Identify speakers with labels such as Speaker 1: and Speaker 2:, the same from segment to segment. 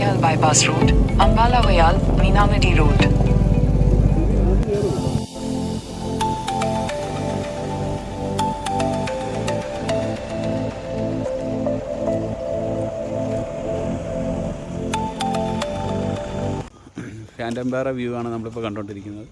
Speaker 1: Vayal Bypass Road, Ambala Vayal, Meenamidi Road.
Speaker 2: Phantompara view ആണ് നമ്മളിപ്പോൾ കണ്ടുകൊണ്ടിരിക്കുന്നത്.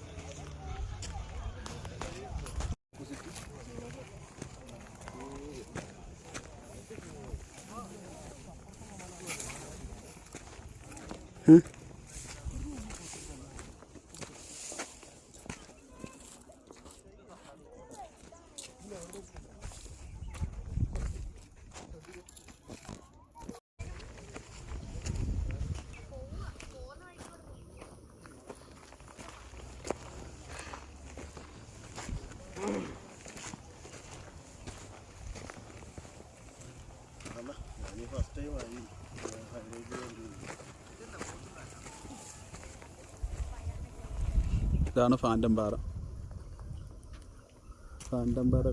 Speaker 2: ഇതാണ് ഫാൻറ്റംപാറ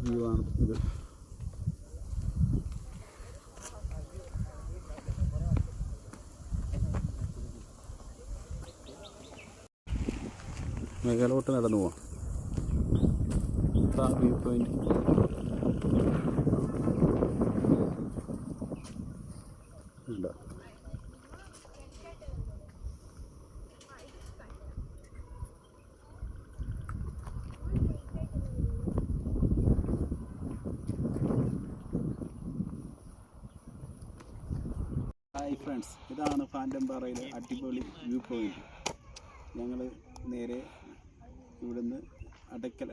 Speaker 2: വ്യൂ ആണ് ഇത്. മേലോട്ട് നടന്നു പോവാം. വ്യൂ പോയിന്റ് ഉണ്ടോ? ഹായ് ഫ്രണ്ട്സ്, ഇതാണ് ഫാൻറ്റംപാറയിലെ അടിപൊളി വ്യൂ പോയിന്റ്. ഞങ്ങൾ നേരെ ഇവിടുന്ന് ഇടയ്ക്കൽ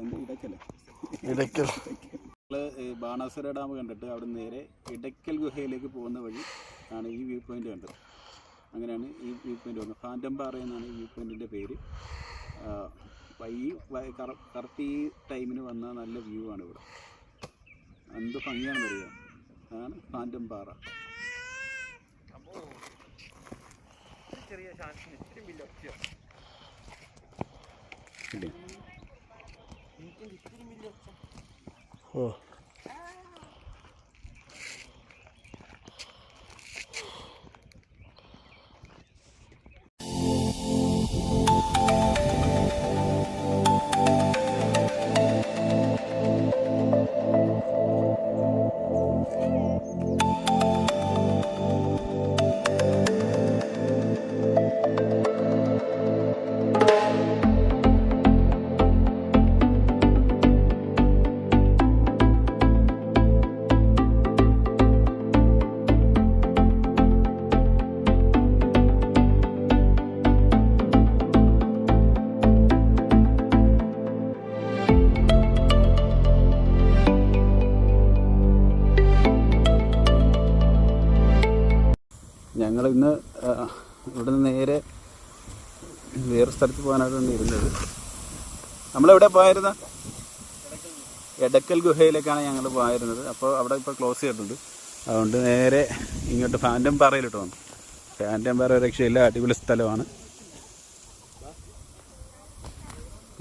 Speaker 2: ബാണാസുര ഡാം കണ്ടിട്ട് അവിടെ നേരെ ഇടയ്ക്കൽ ഗുഹയിലേക്ക് പോകുന്ന വഴി ആണ് ഈ വ്യൂ പോയിന്റ് കണ്ടത്. അങ്ങനെയാണ് ഈ വ്യൂ പോയിന്റ് വന്നത്. ഫാൻറ്റംപാറ എന്നാണ് ഈ വ്യൂ പോയിന്റിൻ്റെ പേര്. കറക്റ്റ് ഈ ടൈമിന് വന്ന നല്ല വ്യൂ ആണ് ഇവിടെ. എന്ത് ഭംഗിയാണെന്ന് അറിയാം. അതാണ് ഫാൻറ്റംപാറ. ഓ ഞങ്ങളിന്ന് ഇവിടെ നിന്ന് നേരെ വേറെ സ്ഥലത്ത് പോകാനായിട്ടാണ് ഇരുന്നത്. നമ്മളെവിടെ പോയായിരുന്ന? എടക്കൽ ഗുഹയിലേക്കാണ് ഞങ്ങൾ പോയിരുന്നത്. അപ്പോൾ അവിടെ ഇപ്പോൾ ക്ലോസ് ചെയ്തിട്ടുണ്ട്. അതുകൊണ്ട് നേരെ ഇങ്ങോട്ട് ഫാൻറ്റംപാറയിലോട്ട് വന്നു. ഫാൻറ്റംപാറ രക്ഷയില്ല, അടിപൊളി സ്ഥലമാണ്.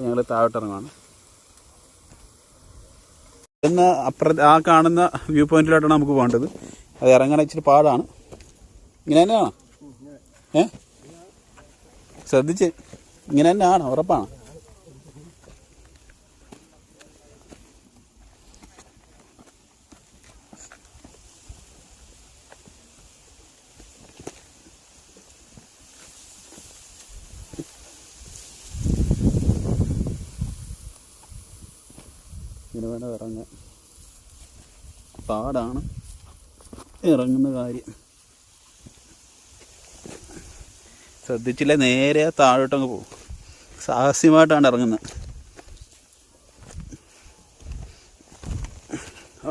Speaker 2: ഞങ്ങൾ താഴോട്ടിറങ്ങുകയാണ്. ഇന്ന് ആ കാണുന്ന വ്യൂ പോയിന്റിലോട്ടാണ് നമുക്ക് പോകേണ്ടത്. അത് ഇറങ്ങാൻ ഇച്ചിരി പാടാണ്. ഇങ്ങനെ തന്നെയാണോ? ശ്രദ്ധിച്ച്. ഇങ്ങനെ തന്നെയാണോ? ഉറപ്പാണ്? ഇങ്ങനെ വേണം ഇറങ്ങാൻ. പാടാണ് ഇറങ്ങുന്ന കാര്യം. ശ്രദ്ധിച്ചില്ല, നേരെ താഴോട്ടങ്ങ് പോകും. സാഹസ്യമായിട്ടാണ് ഇറങ്ങുന്നത്.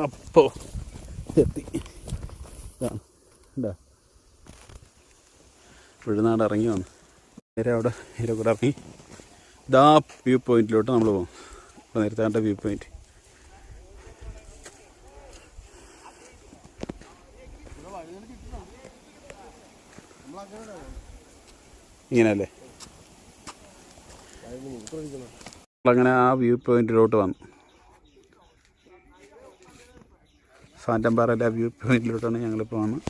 Speaker 2: അപ്പോൾ എത്തി. എന്താ വിഴുന്നാട് ഇറങ്ങി വന്നു. നേരെ അവിടെ ഹീരോഗ്രാഫി ഇതാ വ്യൂ പോയിന്റിലോട്ട് നമ്മൾ പോകും. ഇപ്പോൾ നേരത്തെ കണ്ട വ്യൂ പോയിന്റ്. ഇങ്ങനെയല്ലേ? അങ്ങനെ ആ വ്യൂ പോയിന്റിലോട്ട് വന്നു. ഫാൻറ്റംപാറയിലെ ആ വ്യൂ പോയിന്റിലോട്ടാണ് ഞങ്ങളിപ്പോൾ വന്നത്.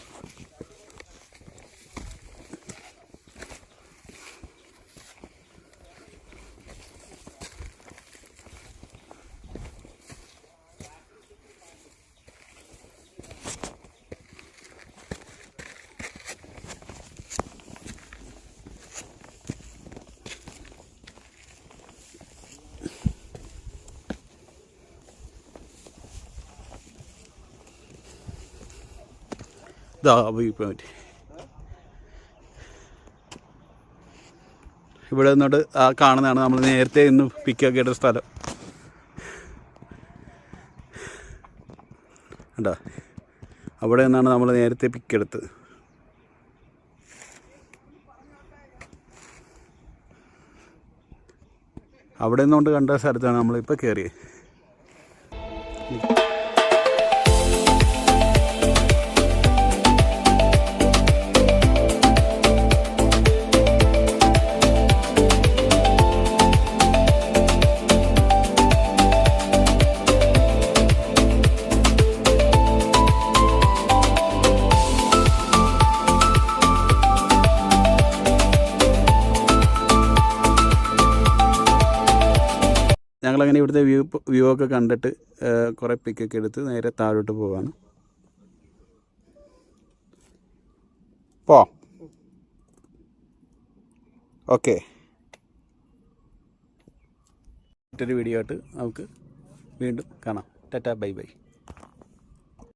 Speaker 2: ഇതാ വ്യൂ പോയിന്റ്. ഇവിടെ നിന്നോട്ട് ആ കാണുന്നതാണ് നമ്മൾ നേരത്തെ ഇന്ന് പിക്കൊക്കെ ഇട്ട സ്ഥലം. കണ്ടോ, അവിടെ നിന്നാണ് നമ്മൾ നേരത്തെ പിക്കെടുത്തത്. അവിടെ നിന്നുകൊണ്ട് കണ്ട സ്ഥലത്താണ് നമ്മളിപ്പോൾ കയറിയത്. ഞങ്ങളങ്ങനെ ഇവിടുത്തെ വ്യൂ ഒക്കെ കണ്ടിട്ട് കുറേ പിക്കൊക്കെ എടുത്ത് നേരെ താഴോട്ട് പോവാണ്. ഓക്കെ, മറ്റൊരു വീഡിയോ ആയിട്ട് നമുക്ക് വീണ്ടും കാണാം. Tata, bye bye.